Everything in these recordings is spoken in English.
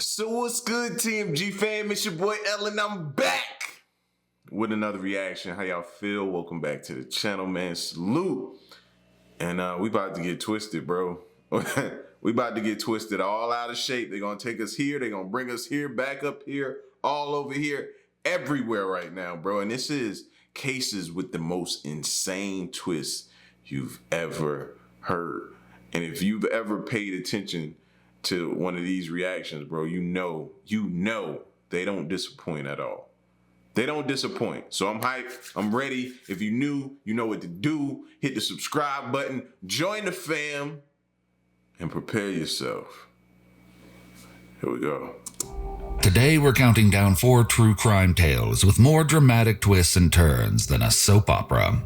So what's good, TMG fam? It's your boy Ellen. I'm back with another reaction. How y'all feel? Welcome back to the channel, man. Salute. And we about to get twisted, bro. We about to get twisted all out of shape. They're gonna take us here. They're gonna bring us here, back up here, all over here, everywhere right now, bro. And this is cases with the most insane twists you've ever heard. And if you've ever paid attention to one of these reactions, bro, you know they don't disappoint at all. They don't disappoint. So I'm hyped. I'm ready. If you're new, you know what to do. Hit the subscribe button, join the fam, and prepare yourself. Here we go. Today we're counting down 4 true crime tales with more dramatic twists and turns than a soap opera.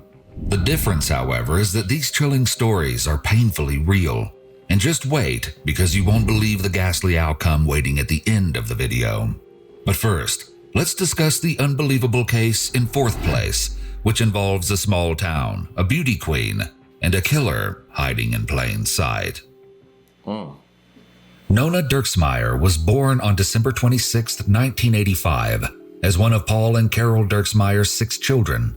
The difference, however, is that these chilling stories are painfully real. And just wait, because you won't believe the ghastly outcome waiting at the end of the video. But first, let's discuss the unbelievable case in 4th place, which involves a small town, a beauty queen, and a killer hiding in plain sight. Nona Dirksmeyer was born on December 26, 1985, as one of Paul and Carol Dirksmeyer's 6 children.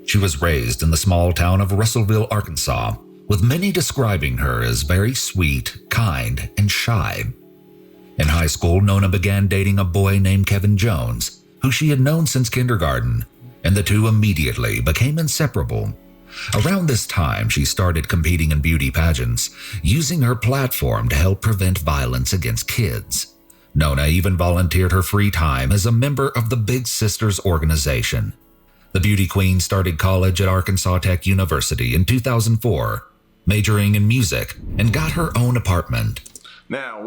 She was raised in the small town of Russellville, Arkansas, with many describing her as very sweet, kind, and shy. In high school, Nona began dating a boy named Kevin Jones, who she had known since kindergarten, and the two immediately became inseparable. Around this time, she started competing in beauty pageants, using her platform to help prevent violence against kids. Nona even volunteered her free time as a member of the Big Sisters organization. The beauty queen started college at Arkansas Tech University in 2004, majoring in music, and got her own apartment. Now,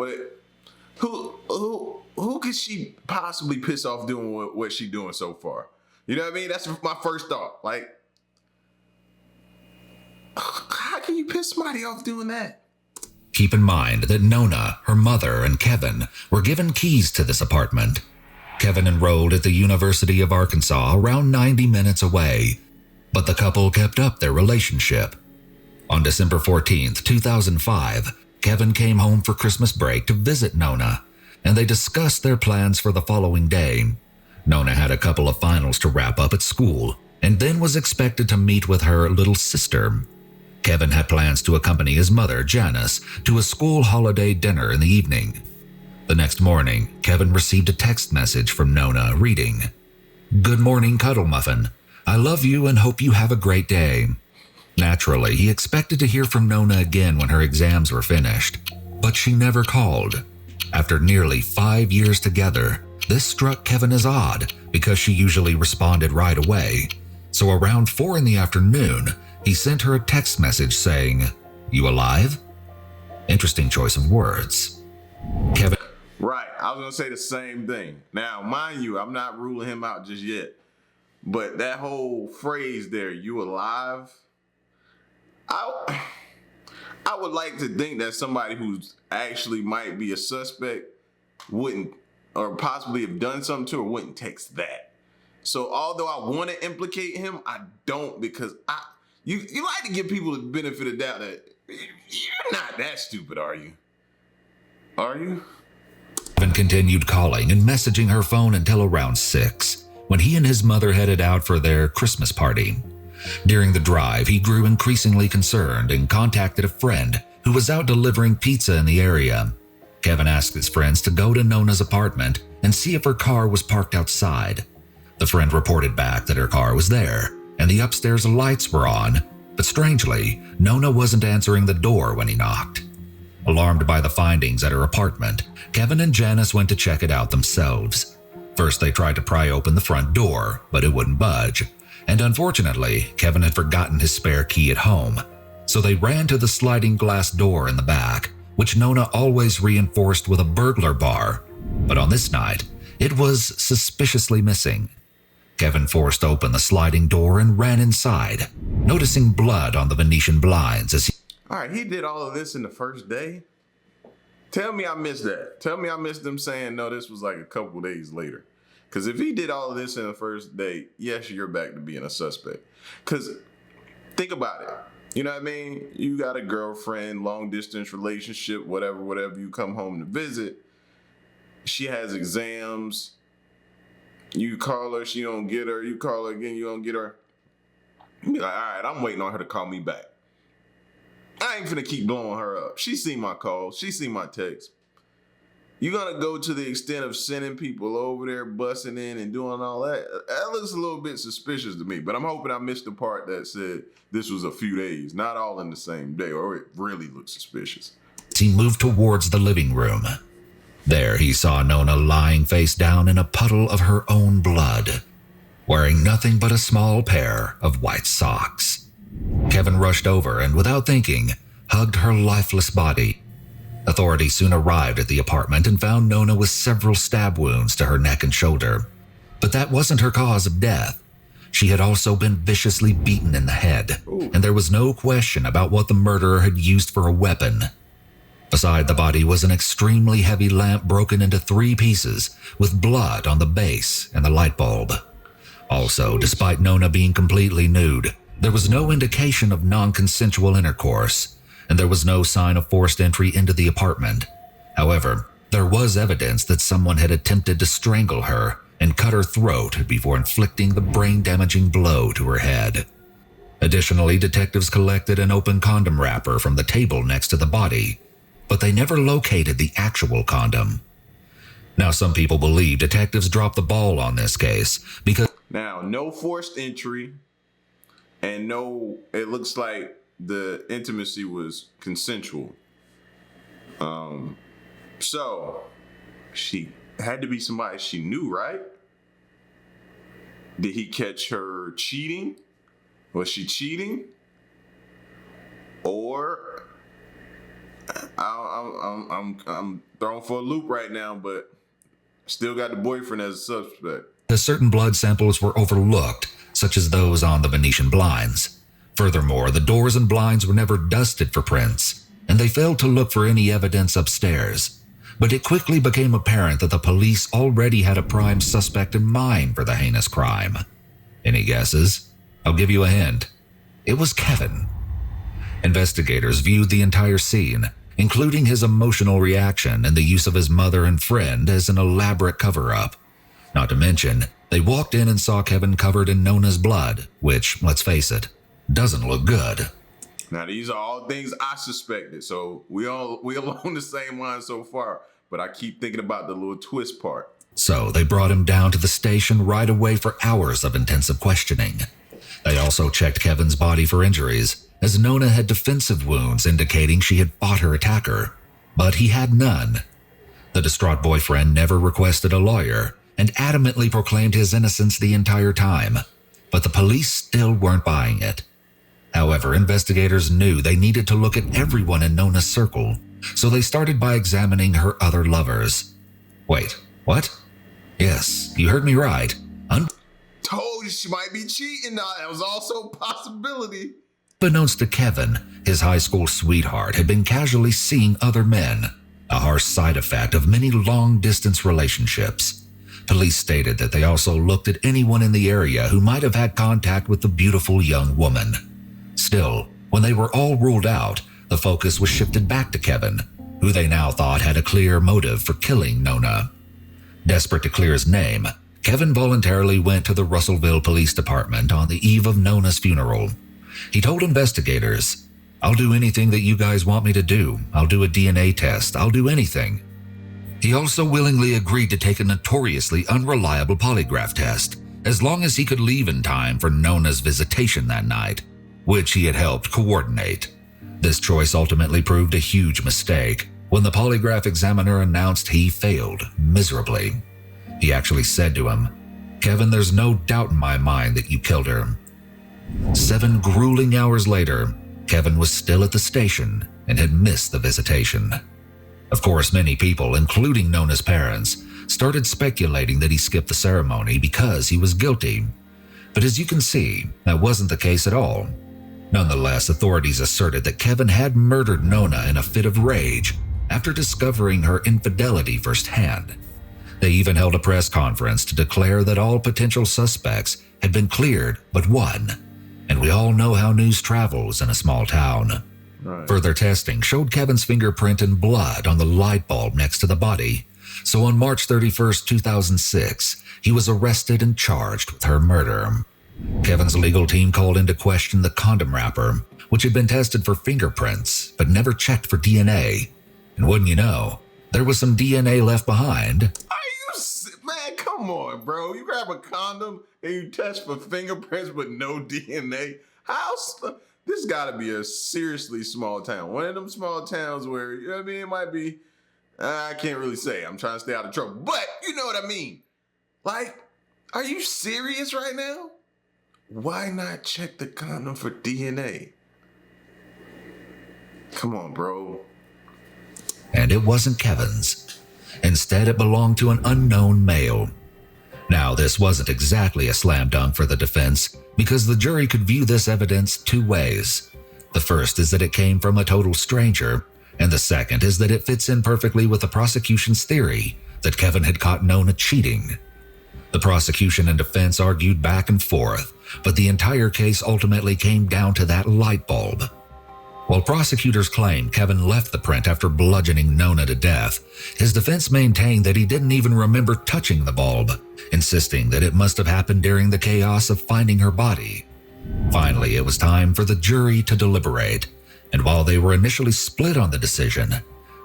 who could she possibly piss off doing what she doing so far? You know what I mean? That's my first thought. Like, how can you piss somebody off doing that? Keep in mind that Nona, her mother, and Kevin were given keys to this apartment. Kevin enrolled at the University of Arkansas around 90 minutes away, but the couple kept up their relationship. On December 14, 2005, Kevin came home for Christmas break to visit Nona, and they discussed their plans for the following day. Nona had a couple of finals to wrap up at school, and then was expected to meet with her little sister. Kevin had plans to accompany his mother, Janice, to a school holiday dinner in the evening. The next morning, Kevin received a text message from Nona reading, "Good morning, Cuddle Muffin. I love you and hope you have a great day." Naturally, he expected to hear from Nona again when her exams were finished, but she never called. After nearly 5 years together, this struck Kevin as odd because she usually responded right away. So around 4 in the afternoon, he sent her a text message saying, "You alive?" Interesting choice of words. Kevin. Right, I was gonna say the same thing. Now, mind you, I'm not ruling him out just yet, but that whole phrase there, "you alive?" I would like to think that somebody who's actually might be a suspect wouldn't, or possibly have done something to her, wouldn't text that. So although I want to implicate him, I don't, because you like to give people the benefit of the doubt that you're not that stupid, are you? Are you? Kevin continued calling and messaging her phone until around 6, when he and his mother headed out for their Christmas party. During the drive, he grew increasingly concerned and contacted a friend who was out delivering pizza in the area. Kevin asked his friends to go to Nona's apartment and see if her car was parked outside. The friend reported back that her car was there, and the upstairs lights were on, but strangely, Nona wasn't answering the door when he knocked. Alarmed by the findings at her apartment, Kevin and Janice went to check it out themselves. First, they tried to pry open the front door, but it wouldn't budge. And unfortunately, Kevin had forgotten his spare key at home. So they ran to the sliding glass door in the back, which Nona always reinforced with a burglar bar. But on this night, it was suspiciously missing. Kevin forced open the sliding door and ran inside, noticing blood on the Venetian blinds as he... All right, he did all of this in the first day? Tell me I missed that. Tell me I missed them saying, no, this was like a couple days later. Because if he did all of this in the first day, yes, you're back to being a suspect. Because think about it. You know what I mean? You got a girlfriend, long distance relationship, whatever, you come home to visit. she has exams. You call her, she don't get her. You call her again, you don't get her. You be like, all right, I'm waiting on her to call me back. I ain't finna keep blowing her up. She seen my calls. She seen my text. You gonna go to the extent of sending people over there, busting in and doing all that? That looks a little bit suspicious to me, but I'm hoping I missed the part that said this was a few days, not all in the same day, or it really looks suspicious. He moved towards the living room. There he saw Nona lying face down in a puddle of her own blood, wearing nothing but a small pair of white socks. Kevin rushed over and, without thinking, hugged her lifeless body. Authorities soon arrived at the apartment and found Nona with several stab wounds to her neck and shoulder. But that wasn't her cause of death. She had also been viciously beaten in the head, and there was no question about what the murderer had used for a weapon. Beside the body was an extremely heavy lamp broken into 3 pieces, with blood on the base and the light bulb. Also, despite Nona being completely nude, there was no indication of non-consensual intercourse, and there was no sign of forced entry into the apartment. However, there was evidence that someone had attempted to strangle her and cut her throat before inflicting the brain-damaging blow to her head. Additionally, detectives collected an open condom wrapper from the table next to the body, but they never located the actual condom. Now, some people believe detectives dropped the ball on this case because... Now, no forced entry, and no, it looks like the intimacy was consensual. So, she had to be somebody she knew, right? Did he catch her cheating? Was she cheating? Or... I'm thrown for a loop right now, but still got the boyfriend as a suspect. Certain blood samples were overlooked, such as those on the Venetian blinds. Furthermore, the doors and blinds were never dusted for prints, and they failed to look for any evidence upstairs. But it quickly became apparent that the police already had a prime suspect in mind for the heinous crime. Any guesses? I'll give you a hint. It was Kevin. Investigators viewed the entire scene, including his emotional reaction and the use of his mother and friend, as an elaborate cover-up. Not to mention, they walked in and saw Kevin covered in Nona's blood, which, let's face it, doesn't look good. Now, these are all things I suspected, so we along the same line so far, but I keep thinking about the little twist part. So they brought him down to the station right away for hours of intensive questioning. They also checked Kevin's body for injuries, as Nona had defensive wounds indicating she had fought her attacker, but he had none. The distraught boyfriend never requested a lawyer and adamantly proclaimed his innocence the entire time, but the police still weren't buying it. However, investigators knew they needed to look at everyone in Nona's circle, so they started by examining her other lovers. Wait, what? Yes, you heard me right. Told you she might be cheating now. That was also a possibility. Unbeknownst to Kevin, his high school sweetheart had been casually seeing other men, a harsh side effect of many long-distance relationships. Police stated that they also looked at anyone in the area who might have had contact with the beautiful young woman. Still, when they were all ruled out, the focus was shifted back to Kevin, who they now thought had a clear motive for killing Nona. Desperate to clear his name, Kevin voluntarily went to the Russellville Police Department on the eve of Nona's funeral. He told investigators, "I'll do anything that you guys want me to do. I'll do a DNA test. I'll do anything." He also willingly agreed to take a notoriously unreliable polygraph test, as long as he could leave in time for Nona's visitation that night, which he had helped coordinate. This choice ultimately proved a huge mistake when the polygraph examiner announced he failed miserably. He actually said to him, "Kevin, there's no doubt in my mind that you killed her." 7 grueling hours later, Kevin was still at the station and had missed the visitation. Of course, many people, including Nona's parents, started speculating that he skipped the ceremony because he was guilty. But as you can see, that wasn't the case at all. Nonetheless, authorities asserted that Kevin had murdered Nona in a fit of rage after discovering her infidelity firsthand. They even held a press conference to declare that all potential suspects had been cleared but one. And we all know how news travels in a small town. Right. Further testing showed Kevin's fingerprint and blood on the light bulb next to the body, So on March 31st, 2006, he was arrested and charged with her murder. Kevin's legal team called into question the condom wrapper, which had been tested for fingerprints, but never checked for DNA. And wouldn't you know, there was some DNA left behind. Man, come on, bro. You grab a condom and you test for fingerprints but no DNA? This gotta be a seriously small town. One of them small towns where, you know what I mean, it might be, I can't really say. I'm trying to stay out of trouble. But you know what I mean. Like, are you serious right now? Why not check the condom for DNA? Come on, bro. And it wasn't Kevin's. Instead, it belonged to an unknown male. Now, this wasn't exactly a slam dunk for the defense, because the jury could view this evidence two ways. The first is that it came from a total stranger, and the second is that it fits in perfectly with the prosecution's theory that Kevin had caught Nona cheating. The prosecution and defense argued back and forth, but the entire case ultimately came down to that light bulb. While prosecutors claimed Kevin left the print after bludgeoning Nona to death, his defense maintained that he didn't even remember touching the bulb, insisting that it must have happened during the chaos of finding her body. Finally, it was time for the jury to deliberate, and while they were initially split on the decision,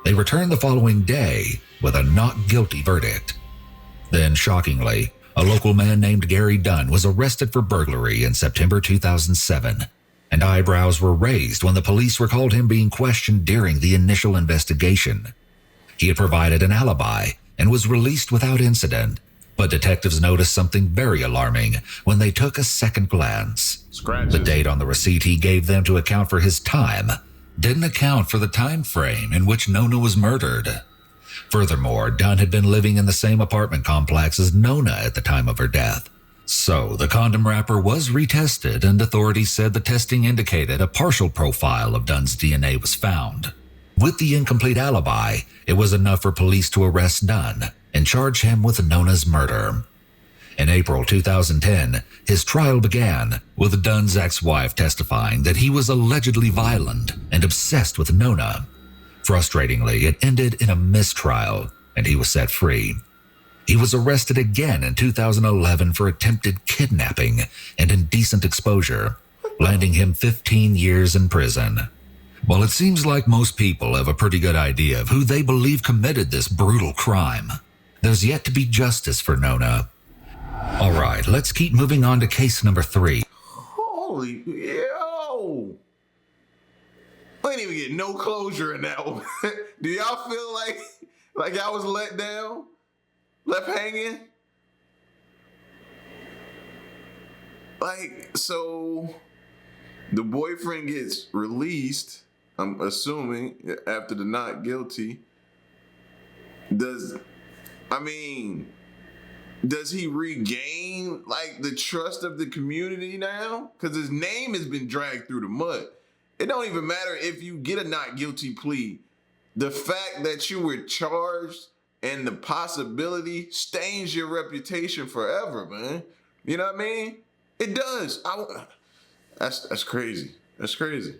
they returned the following day with a not guilty verdict. Then, shockingly, a local man named Gary Dunn was arrested for burglary in September 2007, and eyebrows were raised when the police recalled him being questioned during the initial investigation. He had provided an alibi and was released without incident, but detectives noticed something very alarming when they took a second glance. Scratches. The date on the receipt he gave them to account for his time didn't account for the time frame in which Nona was murdered. Furthermore, Dunn had been living in the same apartment complex as Nona at the time of her death. So, the condom wrapper was retested, and authorities said the testing indicated a partial profile of Dunn's DNA was found. With the incomplete alibi, it was enough for police to arrest Dunn and charge him with Nona's murder. In April 2010, his trial began, with Dunn's ex-wife testifying that he was allegedly violent and obsessed with Nona. Frustratingly, it ended in a mistrial, and he was set free. He was arrested again in 2011 for attempted kidnapping and indecent exposure, landing him 15 years in prison. Well, it seems like most people have a pretty good idea of who they believe committed this brutal crime. There's yet to be justice for Nona. All right, let's keep moving on to case number 3. Holy, yo! I ain't even get no closure in that one. Do y'all feel like y'all was let down? Left hanging? Like, so the boyfriend gets released, I'm assuming, after the not guilty. Does he regain, like, the trust of the community now? Because his name has been dragged through the mud. It don't even matter if you get a not guilty plea. The fact that you were charged and the possibility stains your reputation forever, man. You know what I mean? It does. That's crazy. That's crazy.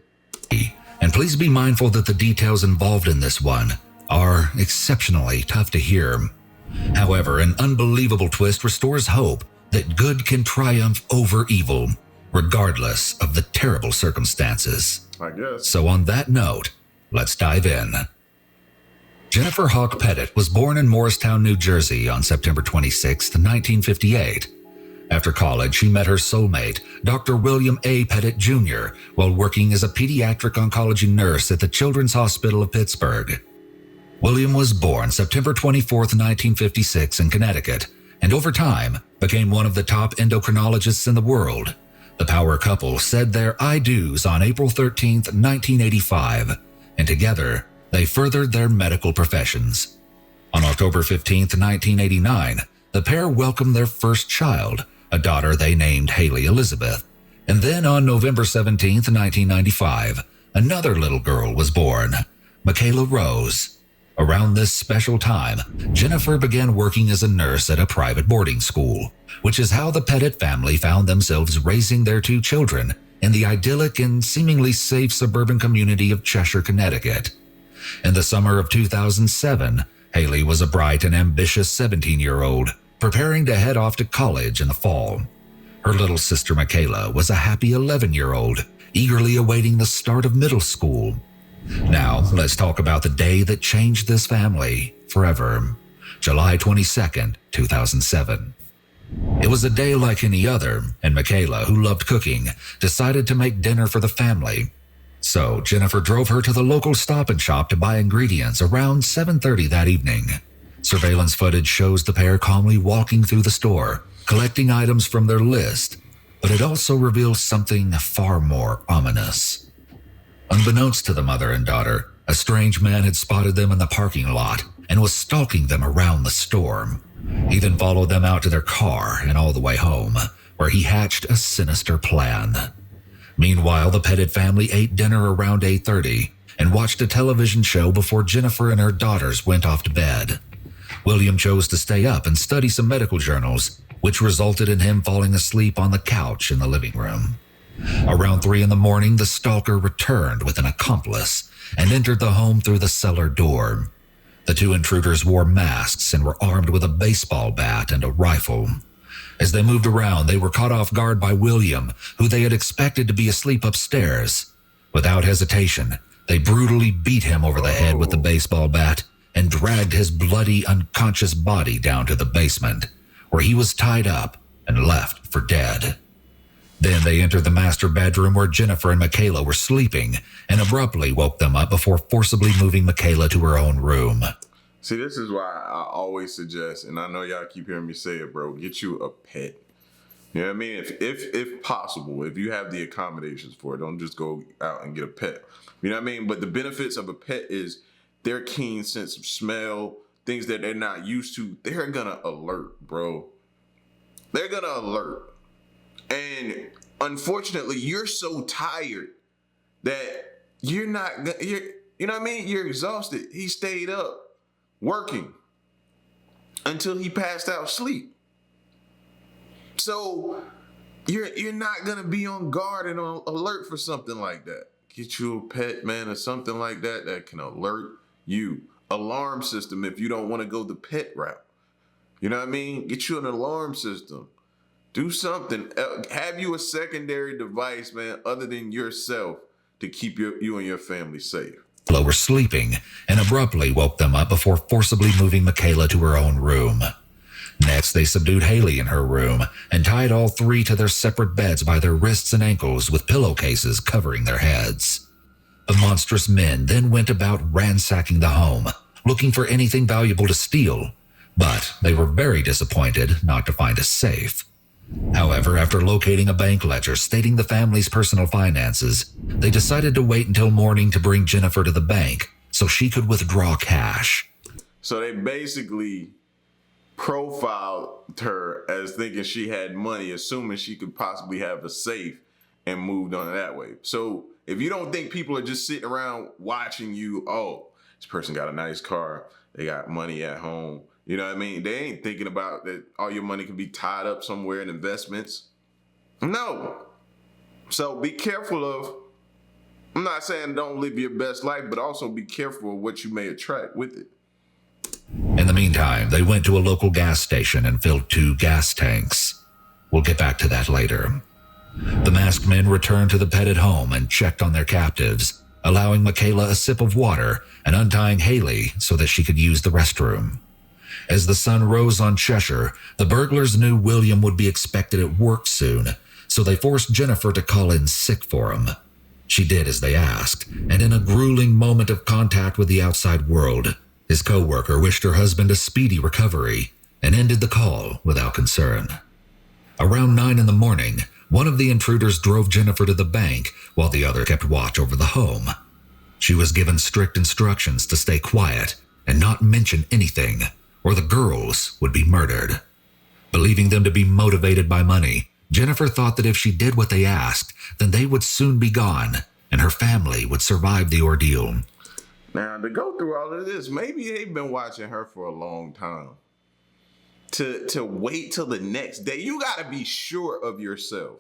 And please be mindful that the details involved in this one are exceptionally tough to hear. However, an unbelievable twist restores hope that good can triumph over evil, regardless of the terrible circumstances. I guess. So on that note, let's dive in. Jennifer Hawk Petit was born in Morristown, New Jersey on September 26, 1958. After college, she met her soulmate, Dr. William A. Petit Jr., while working as a pediatric oncology nurse at the Children's Hospital of Pittsburgh. William was born September 24, 1956 in Connecticut, and over time became one of the top endocrinologists in the world. The power couple said their I do's on April 13, 1985, and together they furthered their medical professions. On October 15, 1989, the pair welcomed their first child, a daughter they named Haley Elizabeth. And then on November 17, 1995, another little girl was born, Michaela Rose. Around this special time, Jennifer began working as a nurse at a private boarding school, which is how the Petit family found themselves raising their 2 children in the idyllic and seemingly safe suburban community of Cheshire, Connecticut. In the summer of 2007, Haley was a bright and ambitious 17-year-old, preparing to head off to college in the fall. Her little sister Michaela was a happy 11-year-old, eagerly awaiting the start of middle school. Now, let's talk about the day that changed this family forever. July 22nd, 2007. It was a day like any other, and Michaela, who loved cooking, decided to make dinner for the family. So Jennifer drove her to the local Stop and Shop to buy ingredients around 7:30 that evening. Surveillance footage shows the pair calmly walking through the store, collecting items from their list, but it also reveals something far more ominous. Unbeknownst to the mother and daughter, a strange man had spotted them in the parking lot and was stalking them around the store. He then followed them out to their car and all the way home, where he hatched a sinister plan. Meanwhile, the Petit family ate dinner around 8:30 and watched a television show before Jennifer and her daughters went off to bed. William chose to stay up and study some medical journals, which resulted in him falling asleep on the couch in the living room. Around 3 a.m, the stalker returned with an accomplice and entered the home through the cellar door. The two intruders wore masks and were armed with a baseball bat and a rifle. As they moved around, they were caught off guard by William, who they had expected to be asleep upstairs. Without hesitation, they brutally beat him over the head with the baseball bat and dragged his bloody, unconscious body down to the basement, where he was tied up and left for dead. Then they entered the master bedroom where Jennifer and Michaela were sleeping and abruptly woke them up before forcibly moving Michaela to her own room. See, this is why I always suggest, and I know y'all keep hearing me say it, bro, get you a pet. You know what I mean? If possible, if you have the accommodations for it, don't just go out and get a pet. You know what I mean? But the benefits of a pet is their keen sense of smell, things that they're not used to. They're gonna alert, bro. They're gonna alert. And unfortunately, you're so tired that you know what I mean? You're exhausted. He stayed up working until he passed out asleep. So you're not gonna be on guard and on alert for something like that. Get you a pet, man, or something like that that can alert you. Alarm system if you don't want to go the pet route. You know what I mean? Get you an alarm system. Do something. Have you a secondary device, man, other than yourself to keep you and your family safe. Were sleeping and abruptly woke them up before forcibly moving Michaela to her own room. Next, they subdued Haley in her room and tied all three to their separate beds by their wrists and ankles with pillowcases covering their heads. The monstrous men then went about ransacking the home, looking for anything valuable to steal, but they were very disappointed not to find a safe. However, after locating a bank ledger stating the family's personal finances, they decided to wait until morning to bring Jennifer to the bank so she could withdraw cash. So they basically profiled her as thinking she had money, assuming she could possibly have a safe, and moved on that way. So if you don't think people are just sitting around watching you, oh, this person got a nice car, they got money at home, you know what I mean? They ain't thinking about that all your money can be tied up somewhere in investments. No. So be careful of, I'm not saying don't live your best life, but also be careful of what you may attract with it. In the meantime, they went to a local gas station and filled 2 gas tanks. We'll get back to that later. The masked men returned to the Petit home and checked on their captives, allowing Michaela a sip of water and untying Haley so that she could use the restroom. As the sun rose on Cheshire, the burglars knew William would be expected at work soon, so they forced Jennifer to call in sick for him. She did as they asked, and in a grueling moment of contact with the outside world, his co-worker wished her husband a speedy recovery and ended the call without concern. Around 9 a.m, one of the intruders drove Jennifer to the bank while the other kept watch over the home. She was given strict instructions to stay quiet and not mention anything, or the girls would be murdered. Believing them to be motivated by money, Jennifer thought that if she did what they asked, then they would soon be gone, and her family would survive the ordeal. Now, to go through all of this, maybe they've been watching her for a long time. To wait till the next day, you got to be sure of yourself.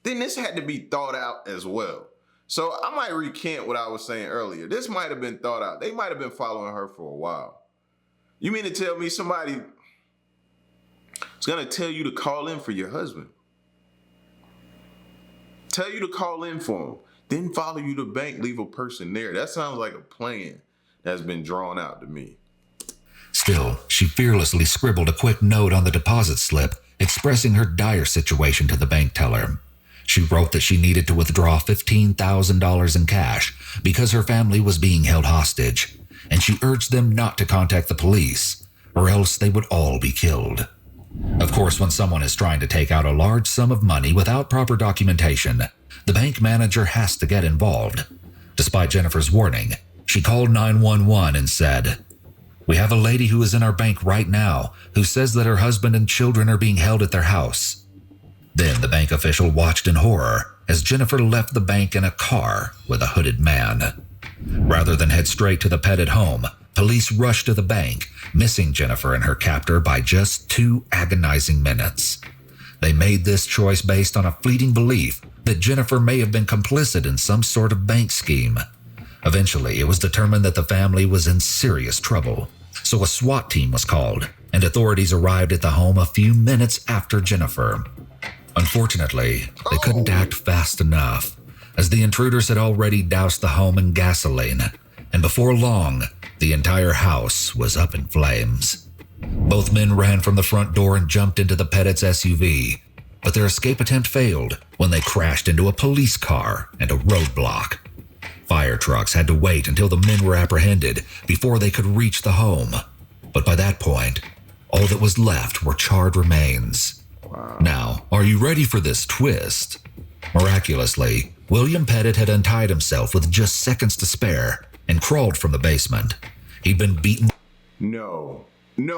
Then this had to be thought out as well. So I might recant what I was saying earlier. This might have been thought out. They might have been following her for a while. You mean to tell me somebody is going to tell you to call in for your husband? Tell you to call in for him. Then follow you to the bank, leave a person there. That sounds like a plan that's been drawn out to me. Still, she fearlessly scribbled a quick note on the deposit slip expressing her dire situation to the bank teller. She wrote that she needed to withdraw $15,000 in cash because her family was being held hostage, and she urged them not to contact the police, or else they would all be killed. Of course, when someone is trying to take out a large sum of money without proper documentation, the bank manager has to get involved. Despite Jennifer's warning, she called 911 and said, "We have a lady who is in our bank right now who says that her husband and children are being held at their house." Then the bank official watched in horror as Jennifer left the bank in a car with a hooded man. Rather than head straight to the Petit home, police rushed to the bank, missing Jennifer and her captor by just 2 agonizing minutes. They made this choice based on a fleeting belief that Jennifer may have been complicit in some sort of bank scheme. Eventually, it was determined that the family was in serious trouble, so a SWAT team was called, and authorities arrived at the home a few minutes after Jennifer. Unfortunately, they couldn't act fast enough, as the intruders had already doused the home in gasoline, and before long, the entire house was up in flames. Both men ran from the front door and jumped into the Petit's SUV, but their escape attempt failed when they crashed into a police car and a roadblock. Fire trucks had to wait until the men were apprehended before they could reach the home, but by that point, all that was left were charred remains. Wow. Now, are you ready for this twist? Miraculously, William Petit had untied himself with just seconds to spare and crawled from the basement. He'd been beaten. No. You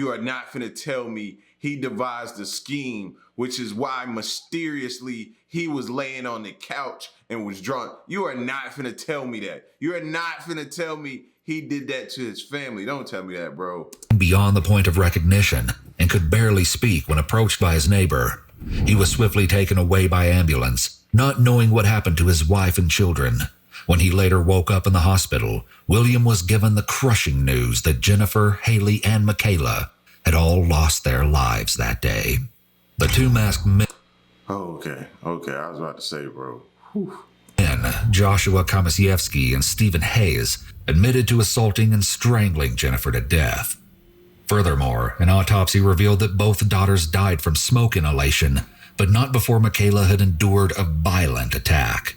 are not finna tell me he devised a scheme, which is why mysteriously he was laying on the couch and was drunk. You are not finna tell me that. You are not finna tell me he did that to his family. Don't tell me that, bro. Beyond the point of recognition and could barely speak when approached by his neighbor. He was swiftly taken away by ambulance, not knowing what happened to his wife and children. When he later woke up in the hospital, William was given the crushing news that Jennifer, Haley, and Michaela had all lost their lives that day. The 2 masked men, Okay, I was about to say, bro. Whew. Joshua Komasiewski and Stephen Hayes, admitted to assaulting and strangling Jennifer to death. Furthermore, an autopsy revealed that both daughters died from smoke inhalation, but not before Michaela had endured a violent attack.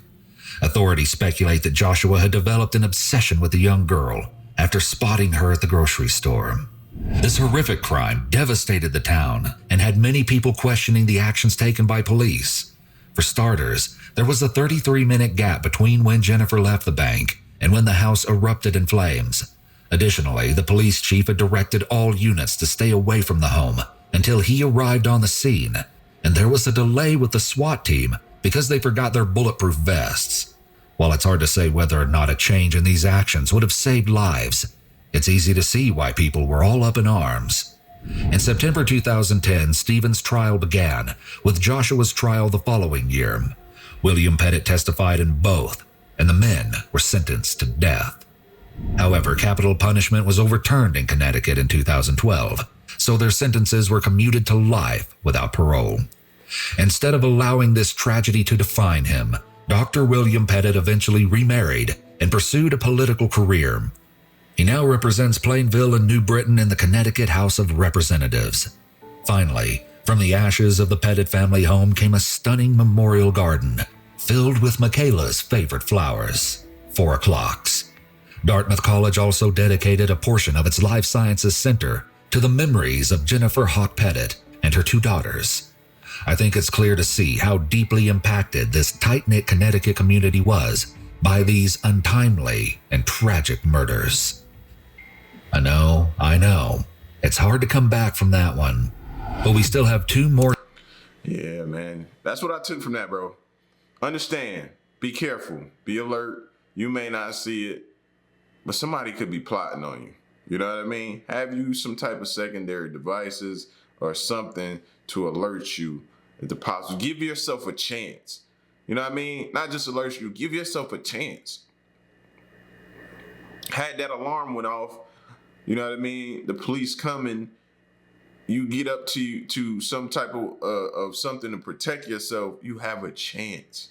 Authorities speculate that Joshua had developed an obsession with the young girl after spotting her at the grocery store. This horrific crime devastated the town and had many people questioning the actions taken by police. For starters, there was a 33-minute gap between when Jennifer left the bank and when the house erupted in flames. Additionally, the police chief had directed all units to stay away from the home until he arrived on the scene, and there was a delay with the SWAT team because they forgot their bulletproof vests. While it's hard to say whether or not a change in these actions would have saved lives, it's easy to see why people were all up in arms. In September 2010, Stephen's trial began, with Joshua's trial the following year. William Petit testified in both, and the men were sentenced to death. However, capital punishment was overturned in Connecticut in 2012, so their sentences were commuted to life without parole. Instead of allowing this tragedy to define him, Dr. William Petit eventually remarried and pursued a political career. He now represents Plainville and New Britain in the Connecticut House of Representatives. Finally, from the ashes of the Petit family home came a stunning memorial garden filled with Michaela's favorite flowers, 4 o'clocks. Dartmouth College also dedicated a portion of its Life Sciences Center to the memories of Jennifer Hawk Petit and her 2 daughters. I think it's clear to see how deeply impacted this tight-knit Connecticut community was by these untimely and tragic murders. I know. It's hard to come back from that one, but we still have 2 more. Yeah, man. That's what I took from that, bro. Understand. Be careful. Be alert. You may not see it, but somebody could be plotting on you. You know what I mean? Have you some type of secondary devices or something to alert you at the possible. Give yourself a chance. You know what I mean? Not just alert you. Give yourself a chance. had that alarm went off, you know what I mean? The police coming, you get up to some type of something to protect yourself, you have a chance.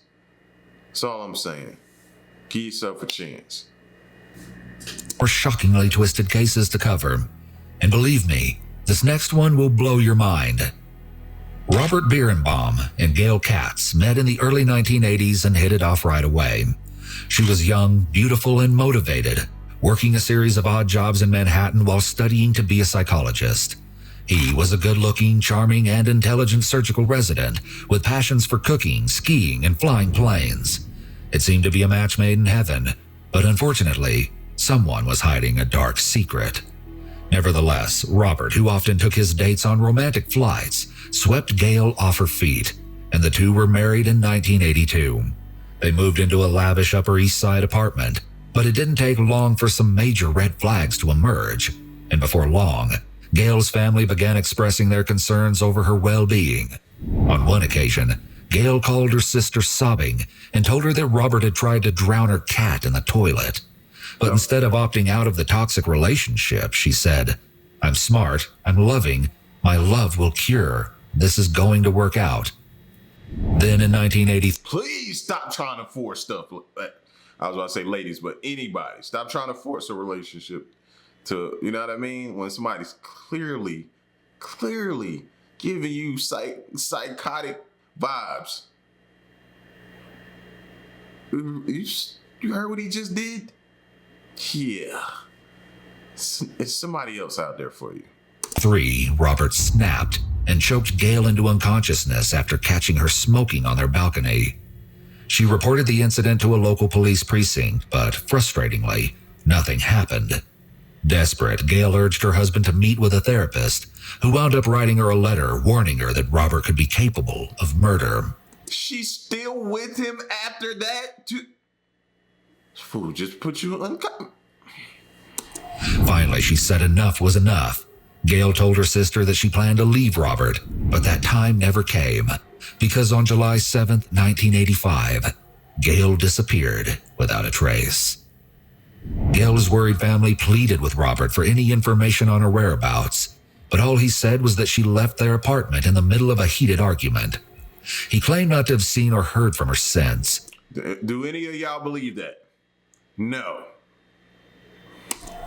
That's all I'm saying. Give yourself a chance. Or shockingly twisted cases to cover. And believe me, this next one will blow your mind. Robert Bierenbaum and Gail Katz met in the early 1980s and hit it off right away. She was young, beautiful, and motivated, working a series of odd jobs in Manhattan while studying to be a psychologist. He was a good-looking, charming, and intelligent surgical resident with passions for cooking, skiing, and flying planes. It seemed to be a match made in heaven, but unfortunately, someone was hiding a dark secret. Nevertheless, Robert, who often took his dates on romantic flights, swept Gail off her feet, and the two were married in 1982. They moved into a lavish Upper East Side apartment, but it didn't take long for some major red flags to emerge, and before long, Gail's family began expressing their concerns over her well-being. On one occasion, Gail called her sister sobbing and told her that Robert had tried to drown her cat in the toilet. But instead of opting out of the toxic relationship, she said, "I'm smart, I'm loving, my love will cure. This is going to work out." Then in 1980, Please stop trying to force stuff. I was about to say ladies, but anybody. Stop trying to force a relationship to, you know what I mean? When somebody's clearly giving you psychotic vibes. You heard what he just did? Yeah. It's somebody else out there for you. Robert snapped and choked Gail into unconsciousness after catching her smoking on their balcony. She reported the incident to a local police precinct, but frustratingly, nothing happened. Desperate, Gail urged her husband to meet with a therapist, who wound up writing her a letter warning her that Robert could be capable of murder. She's still with him after that? Fool just put you unconscious. Finally, she said enough was enough. Gail told her sister that she planned to leave Robert, but that time never came, because on July 7th, 1985, Gail disappeared without a trace. Gail's worried family pleaded with Robert for any information on her whereabouts, but all he said was that she left their apartment in the middle of a heated argument. He claimed not to have seen or heard from her since. Do any of y'all believe that? No.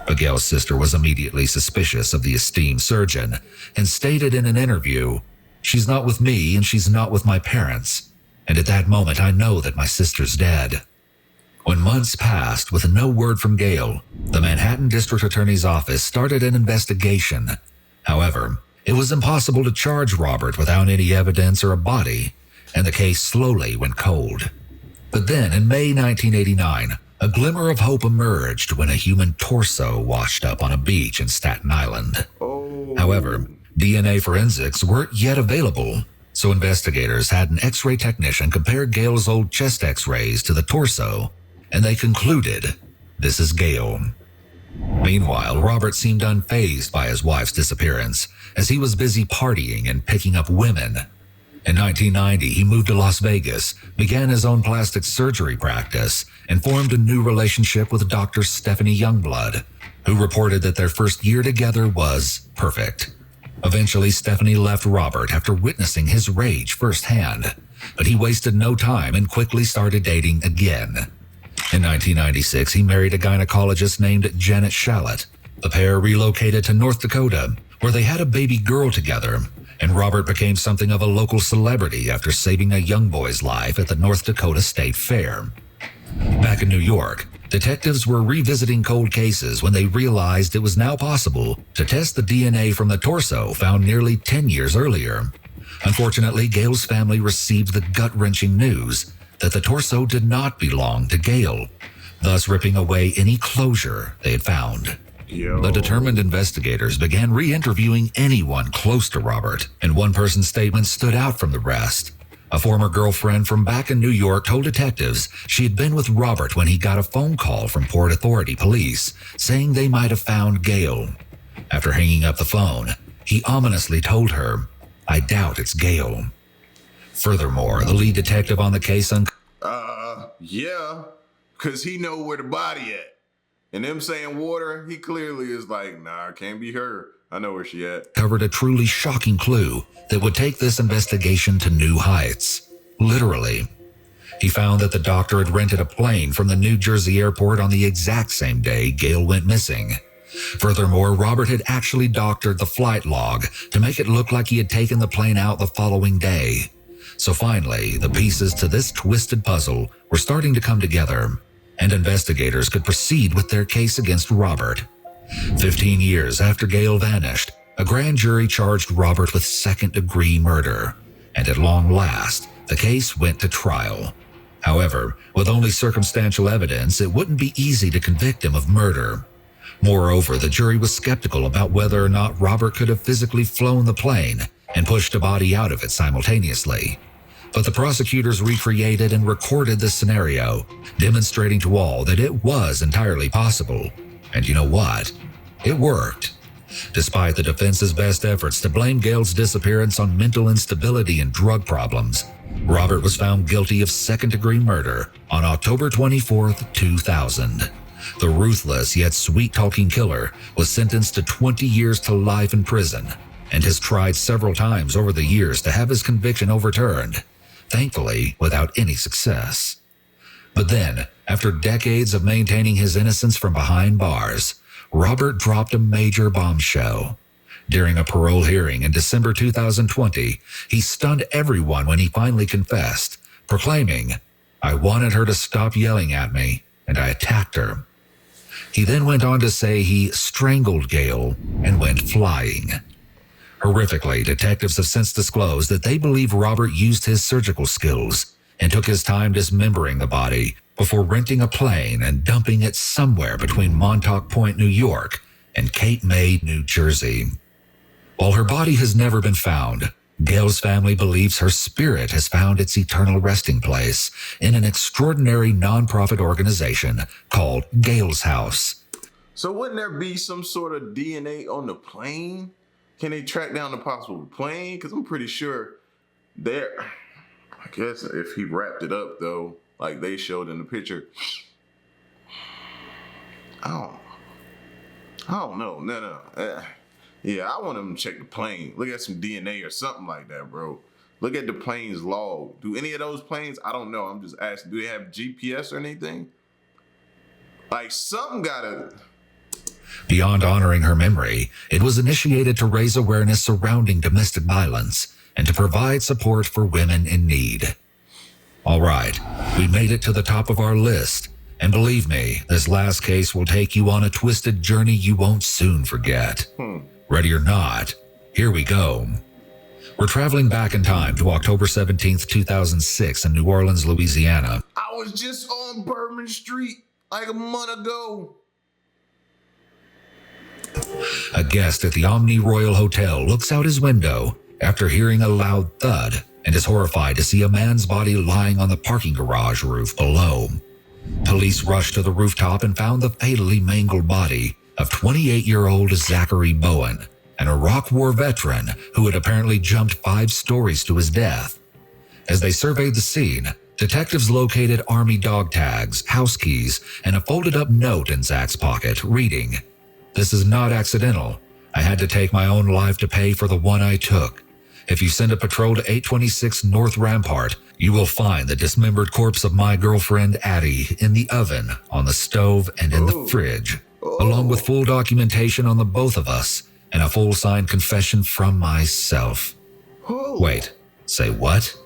But Gail's sister was immediately suspicious of the esteemed surgeon and stated in an interview, "She's not with me and she's not with my parents. And at that moment, I know that my sister's dead." When months passed with no word from Gail, the Manhattan District Attorney's Office started an investigation. However, it was impossible to charge Robert without any evidence or a body, and the case slowly went cold. But then, in May 1989, a glimmer of hope emerged when a human torso washed up on a beach in Staten Island. However, DNA forensics weren't yet available, so investigators had an X-ray technician compare Gail's old chest X-rays to the torso, and they concluded, this is Gail. Meanwhile, Robert seemed unfazed by his wife's disappearance, as he was busy partying and picking up women. In 1990, he moved to Las Vegas, began his own plastic surgery practice, and formed a new relationship with Dr. Stephanie Youngblood, who reported that their first year together was perfect. Eventually, Stephanie left Robert after witnessing his rage firsthand, but he wasted no time and quickly started dating again. In 1996, he married a gynecologist named Janet Shallett. The pair relocated to North Dakota, where they had a baby girl together, and Robert became something of a local celebrity after saving a young boy's life at the North Dakota State Fair. Back in New York, detectives were revisiting cold cases when they realized it was now possible to test the DNA from the torso found nearly 10 years earlier. Unfortunately, Gail's family received the gut-wrenching news that the torso did not belong to Gail, thus ripping away any closure they had found. The determined investigators began re-interviewing anyone close to Robert, and one person's statement stood out from the rest. A former girlfriend from back in New York told detectives she had been with Robert when he got a phone call from Port Authority police saying they might have found Gail. After hanging up the phone, he ominously told her, "I doubt it's Gail." Furthermore, the lead detective on the case yeah, because he know where the body at. And them saying water, he clearly is like, nah, it can't be her. I know where she at. Covered a truly shocking clue that would take this investigation to new heights. Literally. He found that the doctor had rented a plane from the New Jersey airport on the exact same day Gail went missing. Furthermore, Robert had actually doctored the flight log to make it look like he had taken the plane out the following day. So finally, the pieces to this twisted puzzle were starting to come together, and investigators could proceed with their case against Robert. 15 years after Gail vanished, a grand jury charged Robert with second-degree murder, and at long last, the case went to trial. However, with only circumstantial evidence, it wouldn't be easy to convict him of murder. Moreover, the jury was skeptical about whether or not Robert could have physically flown the plane and pushed a body out of it simultaneously. But the prosecutors recreated and recorded this scenario, demonstrating to all that it was entirely possible. And you know what? It worked. Despite the defense's best efforts to blame Gail's disappearance on mental instability and drug problems, Robert was found guilty of second-degree murder on October 24, 2000. The ruthless yet sweet-talking killer was sentenced to 20 years to life in prison and has tried several times over the years to have his conviction overturned, thankfully without any success. But then, after decades of maintaining his innocence from behind bars, Robert dropped a major bombshell. During a parole hearing in December 2020, he stunned everyone when he finally confessed, proclaiming, "I wanted her to stop yelling at me, and I attacked her." He then went on to say he strangled Gail and went flying. Horrifically, detectives have since disclosed that they believe Robert used his surgical skills and took his time dismembering the body before renting a plane and dumping it somewhere between Montauk Point, New York, and Cape May, New Jersey. While her body has never been found, Gail's family believes her spirit has found its eternal resting place in an extraordinary nonprofit organization called Gail's House. So wouldn't there be some sort of DNA on the plane? Can they track down the possible plane? Because I'm pretty sure there, I guess if he wrapped it up though, like they showed in the picture, I don't know. No. Yeah, I want them to check the plane. Look at some DNA or something like that, bro. Look at the plane's log. Do any of those planes? I don't know. I'm just asking. Do they have GPS or anything? Like something gotta. Beyond honoring her memory, it was initiated to raise awareness surrounding domestic violence and to provide support for women in need. All right, we made it to the top of our list. And believe me, this last case will take you on a twisted journey you won't soon forget. Ready or not, here we go. We're traveling back in time to October 17th, 2006 in New Orleans, Louisiana. I was just on Bourbon Street like a month ago. A guest at the Omni Royal Hotel looks out his window after hearing a loud thud and is horrified to see a man's body lying on the parking garage roof below. Police rushed to the rooftop and found the fatally mangled body of 28-year-old Zachary Bowen, an Iraq War veteran who had apparently jumped 5 stories to his death. As they surveyed the scene, detectives located army dog tags, house keys, and a folded-up note in Zack's pocket, reading, "This is not accidental. I had to take my own life to pay for the one I took. If you send a patrol to 826 North Rampart, you will find the dismembered corpse of my girlfriend Addie in the oven, on the stove, and in the fridge, along with full documentation on the both of us and a full signed confession from myself." Wait, say what?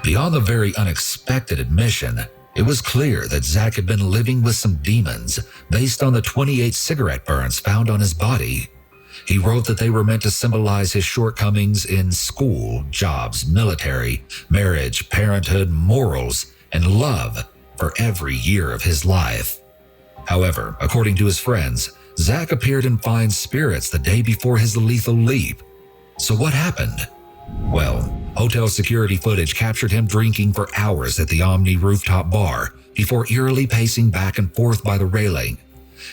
Beyond the very unexpected admission, it was clear that Zack had been living with some demons based on the 28 cigarette burns found on his body. He wrote that they were meant to symbolize his shortcomings in school, jobs, military, marriage, parenthood, morals, and love for every year of his life. However, according to his friends, Zack appeared in fine spirits the day before his lethal leap. So what happened? Well, hotel security footage captured him drinking for hours at the Omni rooftop bar before eerily pacing back and forth by the railing.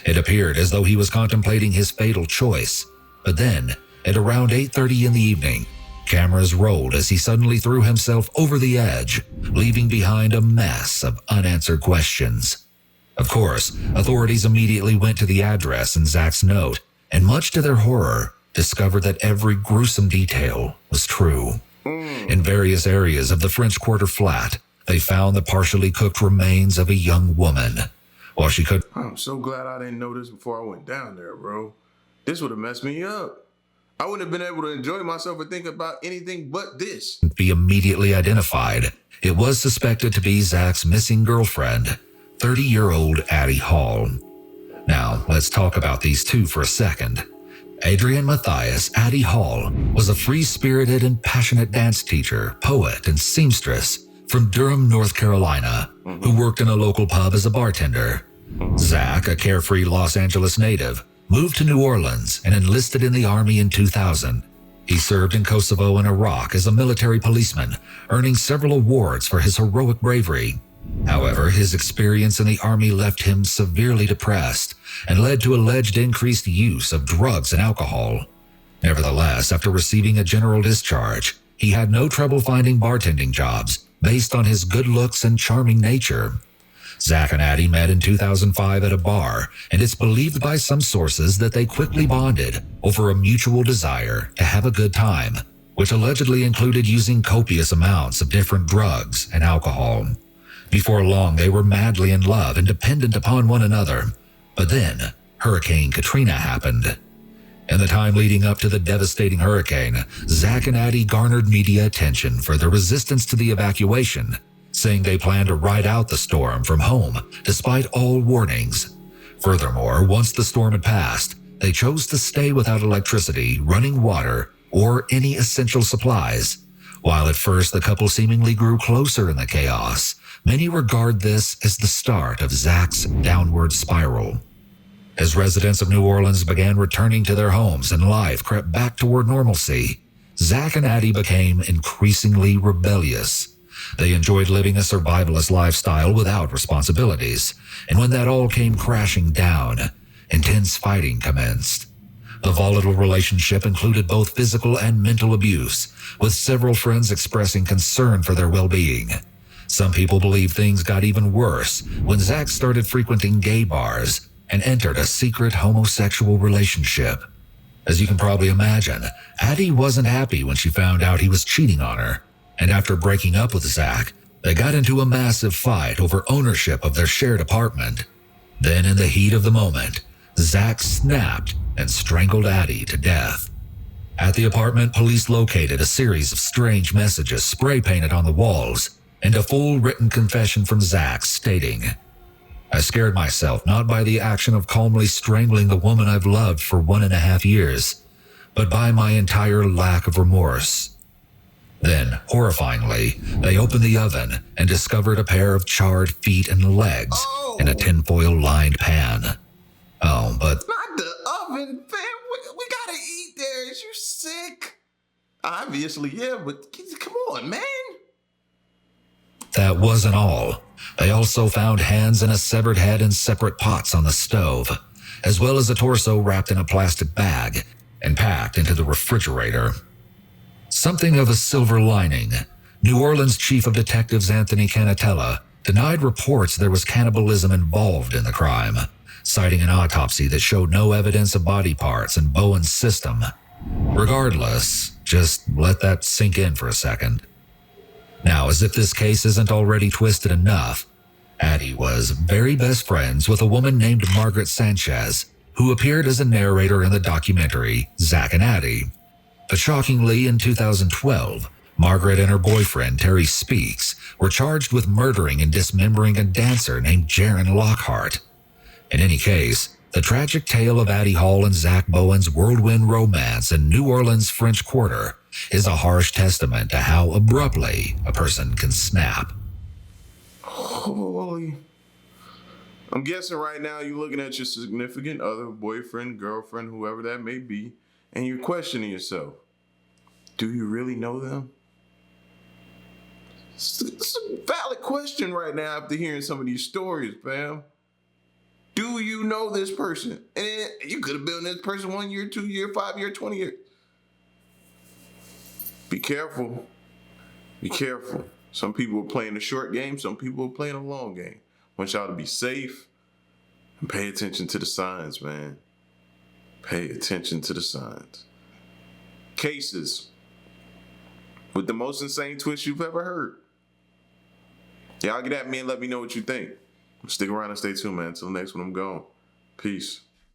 It appeared as though he was contemplating his fatal choice. But then, at around 8:30 in the evening, cameras rolled as he suddenly threw himself over the edge, leaving behind a mess of unanswered questions. Of course, authorities immediately went to the address in Zack's note, and much to their horror, discovered that every gruesome detail was true. In various areas of the French Quarter flat, they found the partially cooked remains of a young woman. While she could I'm so glad I didn't know this before I went down there, bro. This would have messed me up. I wouldn't have been able to enjoy myself or think about anything but this. be immediately identified, it was suspected to be Zack's missing girlfriend, 30-year-old Addie Hall. Now, let's talk about these two for a second. Adrienne Matthias Addie Hall was a free-spirited and passionate dance teacher, poet, and seamstress from Durham, North Carolina, who worked in a local pub as a bartender. Zack, a carefree Los Angeles native, moved to New Orleans and enlisted in the Army in 2000. He served in Kosovo and Iraq as a military policeman, earning several awards for his heroic bravery. However, his experience in the Army left him severely depressed and led to alleged increased use of drugs and alcohol. Nevertheless, after receiving a general discharge, he had no trouble finding bartending jobs based on his good looks and charming nature. Zack and Addie met in 2005 at a bar, and it's believed by some sources that they quickly bonded over a mutual desire to have a good time, which allegedly included using copious amounts of different drugs and alcohol. Before long, they were madly in love and dependent upon one another. But then, Hurricane Katrina happened. In the time leading up to the devastating hurricane, Zack and Addie garnered media attention for their resistance to the evacuation, saying they planned to ride out the storm from home despite all warnings. Furthermore, once the storm had passed, they chose to stay without electricity, running water, or any essential supplies. While at first the couple seemingly grew closer in the chaos, many regard this as the start of Zack's downward spiral. As residents of New Orleans began returning to their homes and life crept back toward normalcy, Zack and Addie became increasingly rebellious. They enjoyed living a survivalist lifestyle without responsibilities, and when that all came crashing down, intense fighting commenced. The volatile relationship included both physical and mental abuse, with several friends expressing concern for their well-being. Some people believe things got even worse when Zack started frequenting gay bars and entered a secret homosexual relationship. As you can probably imagine, Addie wasn't happy when she found out he was cheating on her, and after breaking up with Zack, they got into a massive fight over ownership of their shared apartment. Then, in the heat of the moment, Zack snapped and strangled Addie to death. At the apartment, police located a series of strange messages spray-painted on the walls, and a full written confession from Zack stating, "I scared myself not by the action of calmly strangling the woman I've loved for 1.5 years, but by my entire lack of remorse." Then, horrifyingly, they opened the oven and discovered a pair of charred feet and legs in a tinfoil-lined pan. Oh, but Not the oven, fam. We gotta eat there. Is you sick? Obviously, yeah, but come on, man. that wasn't all. They also found hands and a severed head in separate pots on the stove, as well as a torso wrapped in a plastic bag and packed into the refrigerator. Something of a silver lining, New Orleans Chief of Detectives Anthony Canatella denied reports there was cannibalism involved in the crime, citing an autopsy that showed no evidence of body parts in Bowen's system. Regardless, just let that sink in for a second. Now, as if this case isn't already twisted enough, Addie was very best friends with a woman named Margaret Sanchez, who appeared as a narrator in the documentary Zack and Addie. But shockingly, in 2012, Margaret and her boyfriend, Terry Speaks, were charged with murdering and dismembering a dancer named Jaron Lockhart. In any case, the tragic tale of Addie Hall and Zack Bowen's whirlwind romance in New Orleans' French Quarter is a harsh testament to how abruptly a person can snap. Holy. I'm guessing right now you're looking at your significant other, boyfriend, girlfriend, whoever that may be, and you're questioning yourself. Do you really know them? It's a valid question right now after hearing some of these stories, fam. Do you know this person? And you could have been this person 1 year, 2 year, 5 year, 20 years. Be careful. Be careful. Some people are playing the short game. Some people are playing a long game. I want y'all to be safe. And pay attention to the signs, man. Pay attention to the signs. Cases with the most insane twist you've ever heard. Y'all get at me and let me know what you think. Stick around and stay tuned, man. Until next one, I'm gone. Peace.